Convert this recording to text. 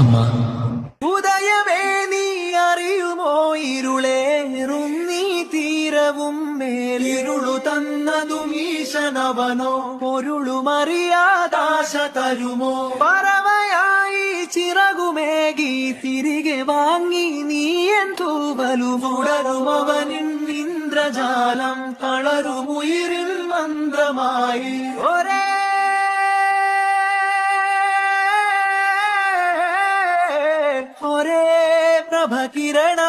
അമ്മ. ഉദയമേ നീ അറിയുമോ ഇരുളേറും നീ തീരവും മേലിരുളു തന്നതും ഈശനവനോ പൊരുളുമറിയാതാശ തരുമോ പറവയായി ചിറകുമേകി തിരികെ വാങ്ങി നീ എൻ തൂവലുമുടരും അവനിൻ ഇന്ദ്രജാലം കളരുമുയിരിൽ മന്ത്രമായി ഒരേ പ്രഭകിരണ